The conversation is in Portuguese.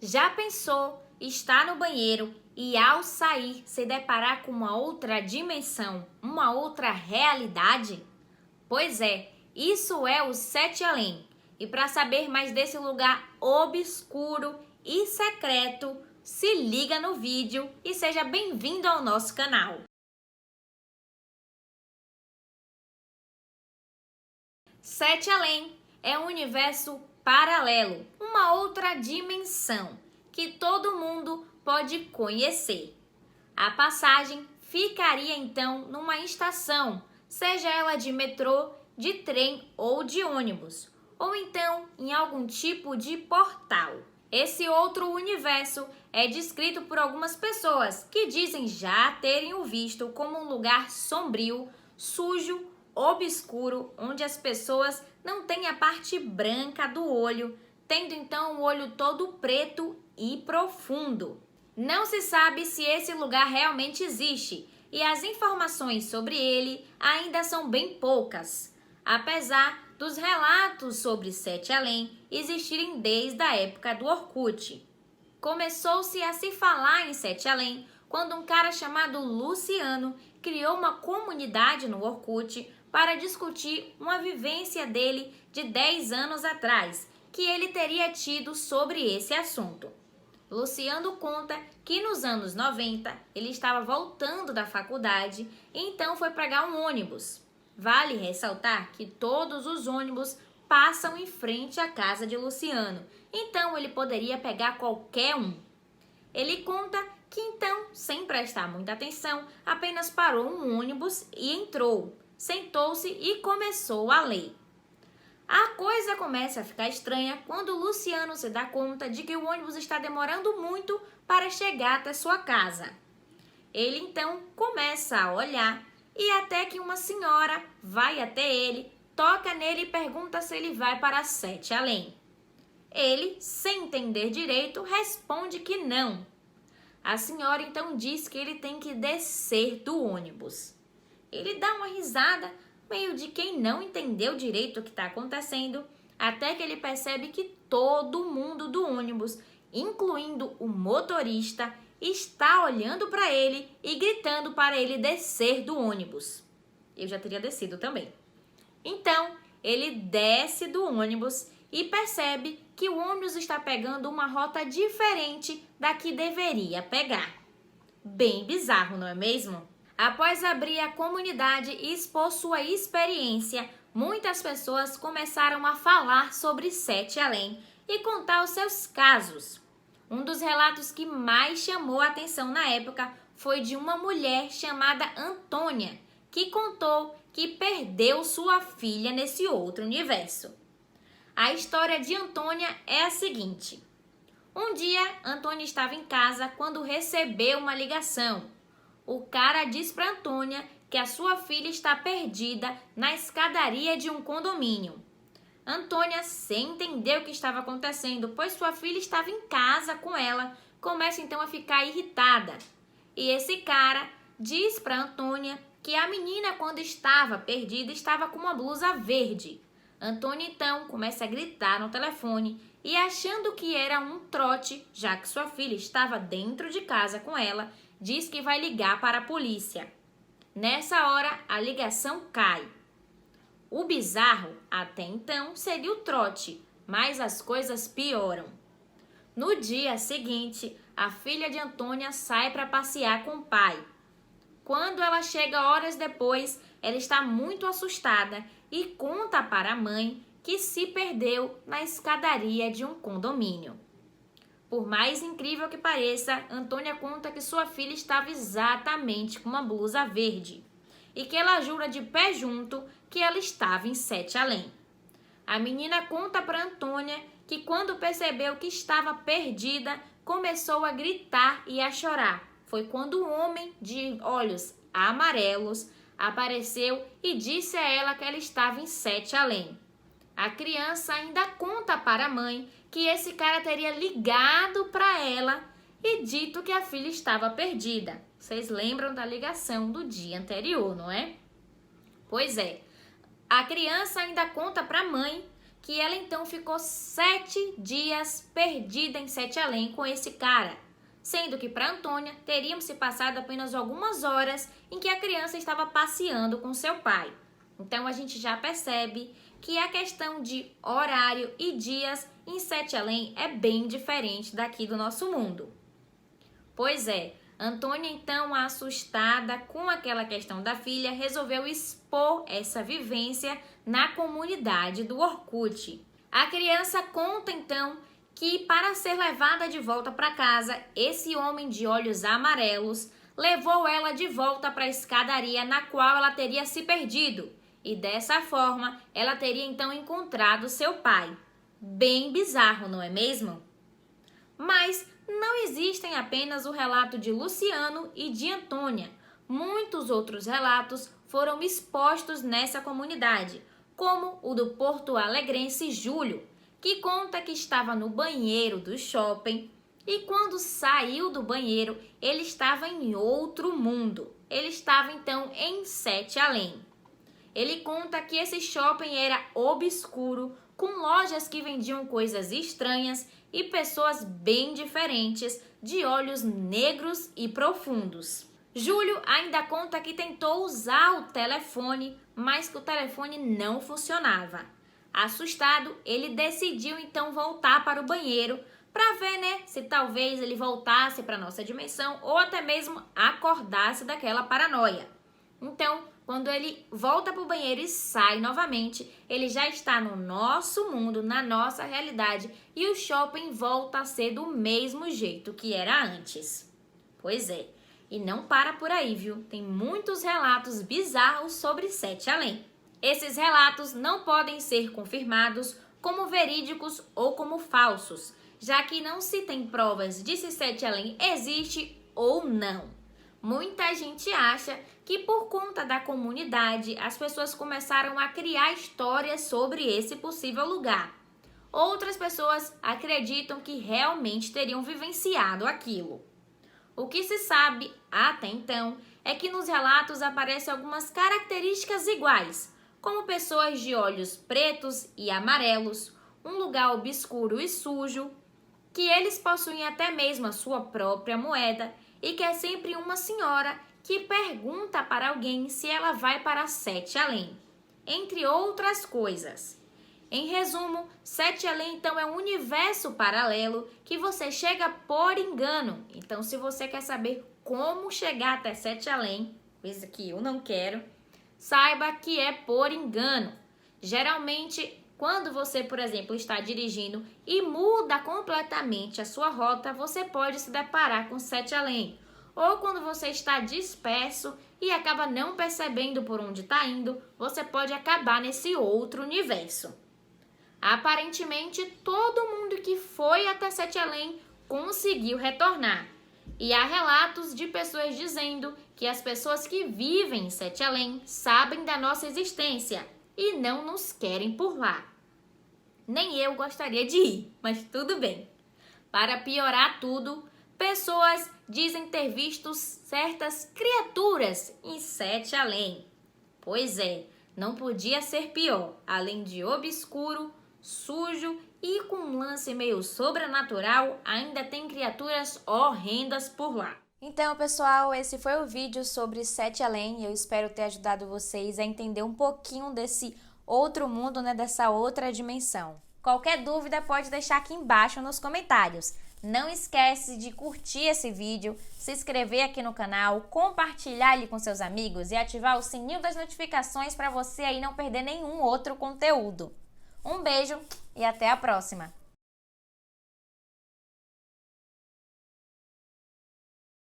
Já pensou estar no banheiro e ao sair se deparar com uma outra dimensão, uma outra realidade? Pois é, isso é o Sete Além. E para saber mais desse lugar obscuro e secreto, se liga no vídeo e seja bem-vindo ao nosso canal. Sete Além é um universo paralelo, uma outra dimensão que todo mundo pode conhecer. A passagem ficaria então numa estação, seja ela de metrô, de trem ou de ônibus, ou então em algum tipo de portal. Esse outro universo é descrito por algumas pessoas que dizem já terem o visto como um lugar sombrio, sujo, obscuro, onde as pessoas não têm a parte branca do olho, tendo então o olho todo preto e profundo. Não se sabe se esse lugar realmente existe e as informações sobre ele ainda são bem poucas, apesar dos relatos sobre Sete Além existirem desde a época do Orkut. Começou-se a se falar em Sete Além quando um cara chamado Luciano criou uma comunidade no Orkut para discutir uma vivência dele de 10 anos atrás, que ele teria tido sobre esse assunto. Luciano conta que nos anos 90 ele estava voltando da faculdade e então foi pegar um ônibus. Vale ressaltar que todos os ônibus passam em frente à casa de Luciano, então ele poderia pegar qualquer um. Ele conta que então, sem prestar muita atenção, apenas parou um ônibus e entrou, sentou-se e começou a ler. A coisa começa a ficar estranha quando Luciano se dá conta de que o ônibus está demorando muito para chegar até sua casa. Ele então começa a olhar e até que uma senhora vai até ele, toca nele e pergunta se ele vai para Sete Além. Ele, sem entender direito, responde que não. A senhora então diz que ele tem que descer do ônibus. Ele dá uma risada, meio de quem não entendeu direito o que está acontecendo, até que ele percebe que todo mundo do ônibus, incluindo o motorista, está olhando para ele e gritando para ele descer do ônibus. Eu já teria descido também. Então, ele desce do ônibus e percebe que o ônibus está pegando uma rota diferente da que deveria pegar. Bem bizarro, não é mesmo? Após abrir a comunidade e expor sua experiência, muitas pessoas começaram a falar sobre Sete Além e contar os seus casos. Um dos relatos que mais chamou a atenção na época foi de uma mulher chamada Antônia, que contou que perdeu sua filha nesse outro universo. A história de Antônia é a seguinte. Um dia, Antônia estava em casa quando recebeu uma ligação. O cara diz para Antônia que a sua filha está perdida na escadaria de um condomínio. Antônia, sem entender o que estava acontecendo, pois sua filha estava em casa com ela, começa então a ficar irritada. E esse cara diz para Antônia que a menina, quando estava perdida, estava com uma blusa verde. Antônia então começa a gritar no telefone e, achando que era um trote, já que sua filha estava dentro de casa com ela, diz que vai ligar para a polícia. Nessa hora, a ligação cai. O bizarro, até então, seria o trote, mas as coisas pioram. No dia seguinte, a filha de Antônia sai para passear com o pai. Quando ela chega horas depois, ela está muito assustada e conta para a mãe que se perdeu na escadaria de um condomínio. Por mais incrível que pareça, Antônia conta que sua filha estava exatamente com uma blusa verde e que ela jura de pé junto que ela estava em Sete Além. A menina conta para Antônia que quando percebeu que estava perdida, começou a gritar e a chorar. Foi quando um homem de olhos amarelos apareceu e disse a ela que ela estava em Sete Além. A criança ainda conta para a mãe que esse cara teria ligado para ela e dito que a filha estava perdida. Vocês lembram da ligação do dia anterior, não é? Pois é. A criança ainda conta para a mãe que ela então ficou 7 dias perdida em Sete Além com esse cara, sendo que para Antônia teriam se passado apenas algumas horas em que a criança estava passeando com seu pai. Então a gente já percebe que a questão de horário e dias em Sete Além é bem diferente daqui do nosso mundo. Pois é, Antônia então, assustada com aquela questão da filha, resolveu expor essa vivência na comunidade do Orkut. A criança conta então que para ser levada de volta para casa, esse homem de olhos amarelos levou ela de volta para a escadaria na qual ela teria se perdido. E dessa forma, ela teria então encontrado seu pai. Bem bizarro, não é mesmo? Mas não existem apenas o relato de Luciano e de Antônia. Muitos outros relatos foram expostos nessa comunidade, como o do porto-alegrense Júlio, que conta que estava no banheiro do shopping e quando saiu do banheiro, ele estava em outro mundo. Ele estava então em Sete Além. Ele conta que esse shopping era obscuro, com lojas que vendiam coisas estranhas e pessoas bem diferentes, de olhos negros e profundos. Júlio ainda conta que tentou usar o telefone, mas que o telefone não funcionava. Assustado, ele decidiu então voltar para o banheiro para ver, se talvez ele voltasse para a nossa dimensão ou até mesmo acordasse daquela paranoia. Então, quando ele volta para o banheiro e sai novamente, ele já está no nosso mundo, na nossa realidade, e o shopping volta a ser do mesmo jeito que era antes. Pois é, e não para por aí, viu? Tem muitos relatos bizarros sobre Sete Além. Esses relatos não podem ser confirmados como verídicos ou como falsos, já que não se tem provas de se Sete Além existe ou não. Muita gente acha que por conta da comunidade, as pessoas começaram a criar histórias sobre esse possível lugar. Outras pessoas acreditam que realmente teriam vivenciado aquilo. O que se sabe até então é que nos relatos aparecem algumas características iguais, como pessoas de olhos pretos e amarelos, um lugar obscuro e sujo, que eles possuem até mesmo a sua própria moeda e que é sempre uma senhora que pergunta para alguém se ela vai para Sete Além, entre outras coisas. Em resumo, Sete Além então é um universo paralelo que você chega por engano. Então, se você quer saber como chegar até Sete Além, coisa que eu não quero, saiba que é por engano. Geralmente, quando você, por exemplo, está dirigindo e muda completamente a sua rota, você pode se deparar com Sete Além. Ou quando você está disperso e acaba não percebendo por onde está indo, você pode acabar nesse outro universo. Aparentemente, todo mundo que foi até Sete Além conseguiu retornar. E há relatos de pessoas dizendo que as pessoas que vivem em Sete Além sabem da nossa existência e não nos querem por lá. Nem eu gostaria de ir, mas tudo bem. Para piorar tudo, pessoas dizem ter visto certas criaturas em Sete Além. Pois é, não podia ser pior. Além de obscuro, sujo e com um lance meio sobrenatural, ainda tem criaturas horrendas por lá. Então, pessoal, esse foi o vídeo sobre Sete Além. Eu espero ter ajudado vocês a entender um pouquinho desse outro mundo, dessa outra dimensão. Qualquer dúvida pode deixar aqui embaixo nos comentários. Não esquece de curtir esse vídeo, se inscrever aqui no canal, compartilhar ele com seus amigos e ativar o sininho das notificações para você aí não perder nenhum outro conteúdo. Um beijo e até a próxima!